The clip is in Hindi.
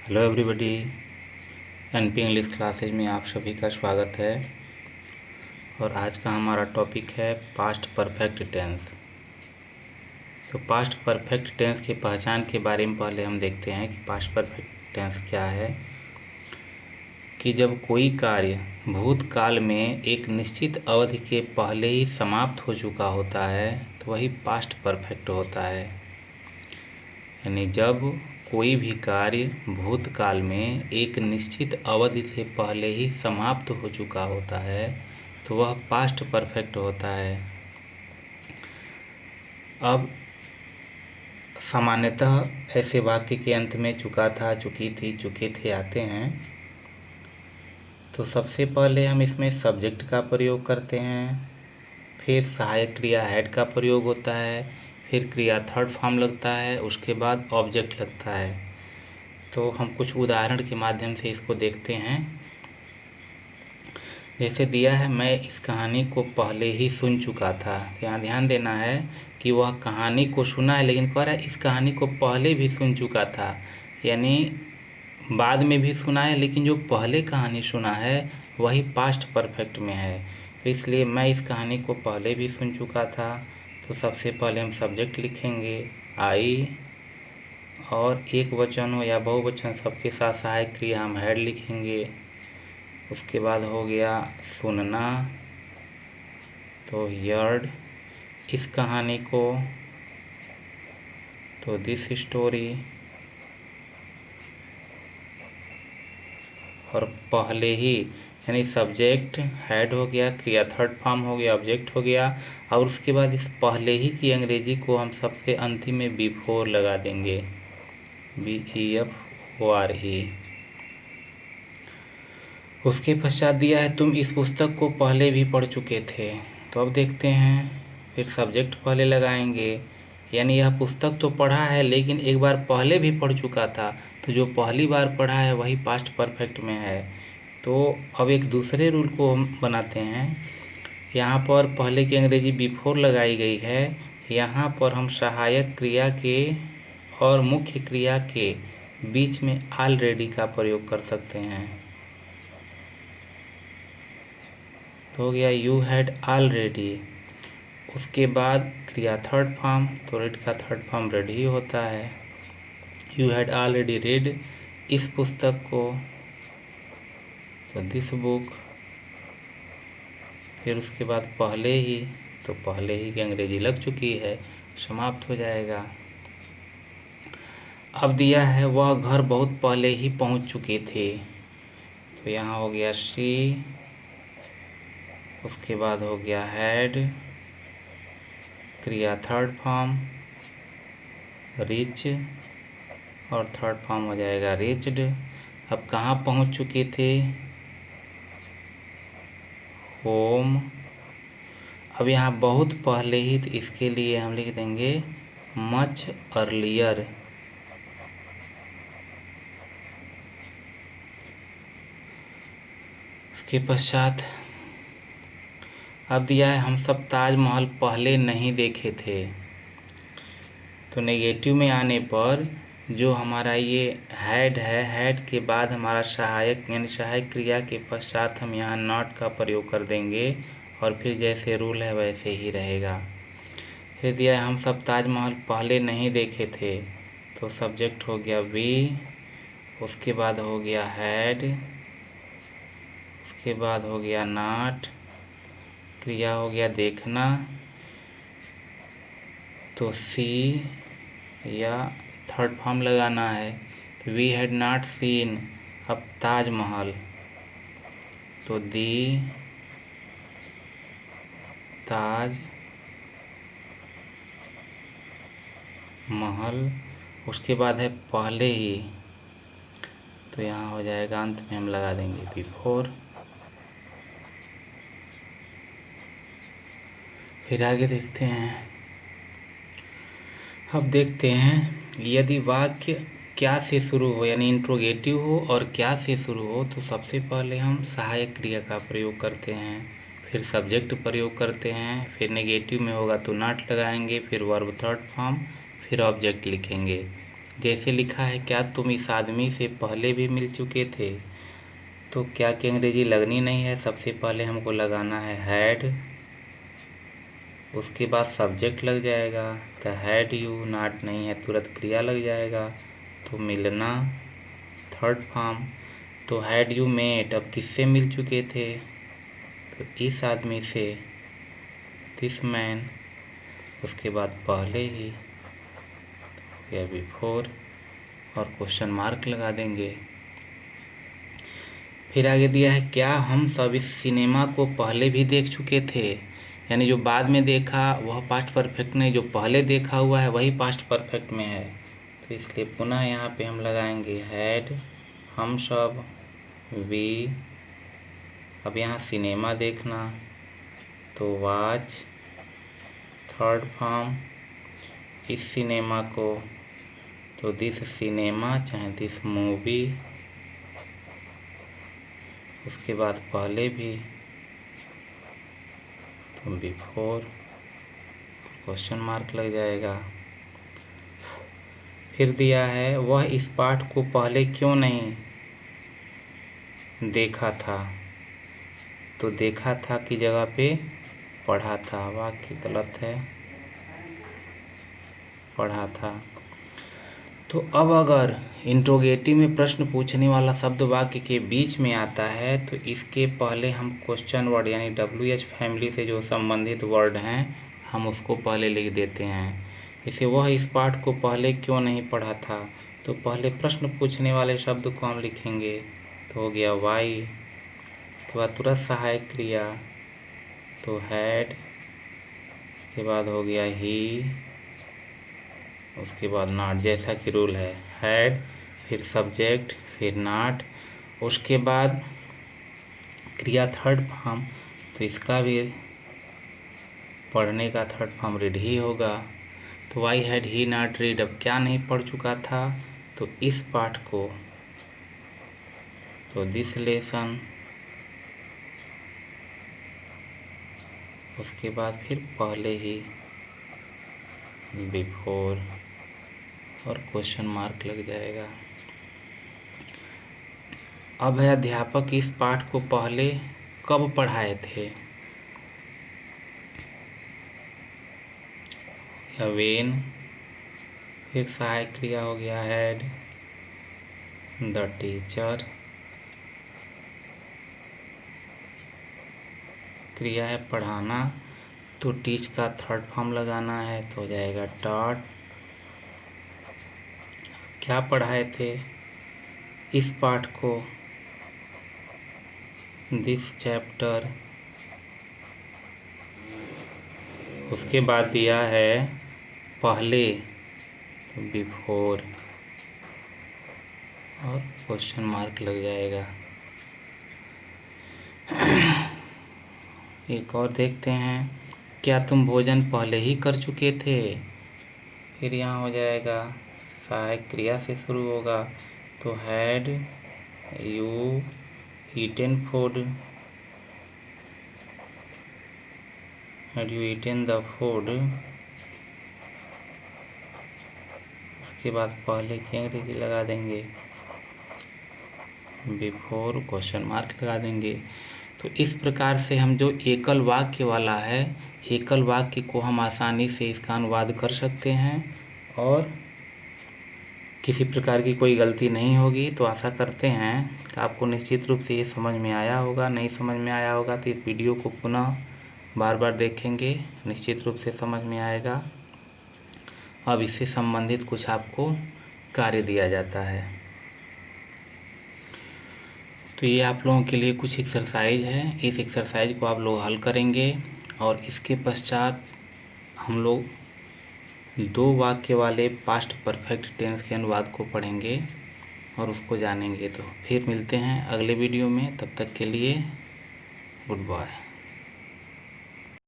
Hello everybody, NP English classes में आप सभी का स्वागत है। और आज का हमारा टॉपिक है पास्ट परफेक्ट टेंस। तो पास्ट परफेक्ट टेंस की पहचान के बारे में पहले हम देखते हैं कि पास्ट परफेक्ट टेंस क्या है। कि जब कोई कार्य भूतकाल में एक निश्चित अवधि के पहले ही समाप्त हो चुका होता है तो वही पास्ट परफेक्ट होता है। यानी जब कोई भी कार्य भूतकाल में एक निश्चित अवधि से पहले ही समाप्त हो चुका होता है तो वह पास्ट परफेक्ट होता है। अब सामान्यतः ऐसे वाक्य के अंत में चुका था, चुकी थी, चुके थे आते हैं। तो सबसे पहले हम इसमें सब्जेक्ट का प्रयोग करते हैं, फिर सहायक क्रिया हैड का प्रयोग होता है, फिर क्रिया थर्ड फॉर्म लगता है, उसके बाद ऑब्जेक्ट लगता है। तो हम कुछ उदाहरण के माध्यम से इसको देखते हैं। जैसे दिया है, मैं इस कहानी को पहले ही सुन चुका था। यहाँ ध्यान देना है कि वह कहानी को सुना है, लेकिन कह रहा है इस कहानी को पहले भी सुन चुका था, यानी बाद में भी सुना है, लेकिन जो पहले कहानी सुना है वही पास्ट परफेक्ट में है। तो इसलिए मैं इस कहानी को पहले भी सुन चुका था। तो सबसे पहले हम सब्जेक्ट लिखेंगे आई, और एक वचन हो या बहुवचन सबके साथ सहायक क्रिया हम हैड लिखेंगे। उसके बाद हो गया सुनना, तो यर्ड इस कहानी को, तो दिस स्टोरी। और पहले ही यानी सब्जेक्ट हैड हो गया, क्रिया थर्ड फॉर्म हो गया, ऑब्जेक्ट हो गया, और उसके बाद इस पहले ही की अंग्रेजी को हम सबसे अंतिम में बिफोर लगा देंगे, BEFORE। उसके पश्चात दिया है तुम इस पुस्तक को पहले भी पढ़ चुके थे। तो अब देखते हैं, फिर सब्जेक्ट पहले लगाएंगे, यानी यह पुस्तक तो पढ़ा है लेकिन एक बार पहले भी पढ़ चुका था, तो जो पहली बार पढ़ा है वही पास्ट परफेक्ट में है। तो अब एक दूसरे रूल को हम बनाते हैं। यहाँ पर पहले की अंग्रेजी बिफोर लगाई गई है, यहाँ पर हम सहायक क्रिया के और मुख्य क्रिया के बीच में ऑलरेडी का प्रयोग कर सकते हैं। तो हो गया यू हैड ऑलरेडी। उसके बाद क्रिया थर्ड फॉर्म, तो रेड का थर्ड फॉर्म रेड ही होता है। यू हैड ऑलरेडी रेड इस पुस्तक को, तो दिस बुक। फिर उसके बाद पहले ही, तो पहले ही की अंग्रेजी लग चुकी है, समाप्त हो जाएगा। अब दिया है वह घर बहुत पहले ही पहुंच चुके थे, तो यहाँ हो गया शी। उसके बाद हो गया हैड, क्रिया थर्ड फॉर्म रीच, और थर्ड फॉर्म हो जाएगा रीच्ड। अब कहाँ पहुंच चुके थे, होम। अब यहाँ बहुत पहले ही, तो इसके लिए हम लिख देंगे मच अर्लियर। उसके पश्चात अब दिया है हम सब ताजमहल पहले नहीं देखे थे। तो नेगेटिव में आने पर जो हमारा ये हैड है, हैड के बाद हमारा सहायक यानी सहायक क्रिया के पश्चात हम यहाँ नॉट का प्रयोग कर देंगे, और फिर जैसे रूल है वैसे ही रहेगा। फिर दिया है हम सब ताजमहल पहले नहीं देखे थे, तो सब्जेक्ट हो गया वी। उसके बाद हो गया हैड, उसके बाद हो गया नॉट, क्रिया हो गया देखना, तो सी या थर्ड फॉर्म लगाना है। वी हैड नॉट सीन अब ताजमहल, तो दी ताज महल। उसके बाद है पहले ही, तो यहाँ हो जाएगा अंत में हम लगा देंगे बिफोर। फिर आगे देखते हैं। अब देखते हैं यदि वाक्य क्या से शुरू हो, यानी इंट्रोगेटिव हो और क्या से शुरू हो, तो सबसे पहले हम सहायक क्रिया का प्रयोग करते हैं, फिर सब्जेक्ट प्रयोग करते हैं, फिर नेगेटिव में होगा तो नॉट लगाएंगे, फिर वर्ब थर्ड फॉर्म, फिर ऑब्जेक्ट लिखेंगे। जैसे लिखा है, क्या तुम इस आदमी से पहले भी मिल चुके थे? तो क्या की अंग्रेजी लगनी नहीं है, सबसे पहले हमको लगाना है हैड, उसके बाद सब्जेक्ट लग जाएगा। तो हैड यू, नॉट नहीं है, तुरंत क्रिया लग जाएगा, तो मिलना थर्ड फॉर्म। तो हैड यू मेट, अब किससे मिल चुके थे? तो इस आदमी से, दिस मैन, उसके बाद पहले ही या बिफोर, और क्वेश्चन मार्क लगा देंगे। फिर आगे दिया है, क्या हम सब इस सिनेमा को पहले भी देख चुके थे? यानी जो बाद में देखा वह पास्ट परफेक्ट नहीं, जो पहले देखा हुआ है वही पास्ट परफेक्ट में है। तो इसलिए पुनः यहाँ पे हम लगाएंगे हैड, हम सब, वी। अब यहाँ सिनेमा देखना, तो वाच, थर्ड फॉर्म, इस सिनेमा को, तो दिस सिनेमा चाहे दिस मूवी, उसके बाद पहले भी, तो बिफोर, क्वेश्चन मार्क लग जाएगा। फिर दिया है, वह इस पाठ को पहले क्यों नहीं देखा था? तो देखा था की जगह पे पढ़ा था, वाक्य गलत है, पढ़ा था। तो अब अगर इंट्रोगेटिव में प्रश्न पूछने वाला शब्द वाक्य के बीच में आता है तो इसके पहले हम क्वेश्चन वर्ड यानी WH फैमिली से जो संबंधित वर्ड हैं हम उसको पहले लिख देते हैं। इसे वह इस पाठ को पहले क्यों नहीं पढ़ा था, तो पहले प्रश्न पूछने वाले शब्द को हम लिखेंगे, तो हो गया वाई। उसके बाद तुरंत सहायक क्रिया, तो हैड, उसके बाद हो गया ही, उसके बाद नॉट, जैसा कि रूल है, हैड, फिर सब्जेक्ट, फिर नॉट, उसके बाद क्रिया थर्ड फॉर्म, तो इसका भी पढ़ने का थर्ड फॉर्म रीड ही होगा। तो why had he not read, अब क्या नहीं पढ़ चुका था, तो इस पाठ को, तो दिस लेसन, उसके बाद फिर पहले ही, बिफोर, और क्वेश्चन मार्क लग जाएगा। अब है अध्यापक इस पाठ को पहले कब पढ़ाए थे? व्हेन, फिर सहायक क्रिया हो गया हैड, द टीचर, क्रिया है पढ़ाना, तो टीच का थर्ड फॉर्म लगाना है, तो हो जाएगा टॉट। क्या पढ़ाए थे? इस पाठ को, दिस चैप्टर। उसके बाद दिया है पहले, तो बिफोर, और क्वेश्चन मार्क लग जाएगा। एक और देखते हैं, क्या तुम भोजन पहले ही कर चुके थे? फिर यहाँ हो जाएगा सहायक क्रिया से शुरू होगा, तो had you eaten food, had you eaten the food, उसके बाद पहले की अंग्रेजी लगा देंगे, बिफोर, क्वेश्चन मार्क लगा देंगे। तो इस प्रकार से हम जो एकल वाक्य वाला है, एकल वाक्य को हम आसानी से इसका अनुवाद कर सकते हैं और किसी प्रकार की कोई गलती नहीं होगी। तो आशा करते हैं कि आपको निश्चित रूप से ये समझ में आया होगा। नहीं समझ में आया होगा तो इस वीडियो को पुनः बार बार देखेंगे, निश्चित रूप से समझ में आएगा। अब इससे संबंधित कुछ आपको कार्य दिया जाता है। तो ये आप लोगों के लिए कुछ एक्सरसाइज है, इस एक्सरसाइज को आप लोग हल करेंगे और इसके पश्चात हम लोग 2 वाक्य वाले पास्ट परफेक्ट टेंस के अनुवाद को पढ़ेंगे और उसको जानेंगे। तो फिर मिलते हैं अगले वीडियो में, तब तक के लिए गुड बाय।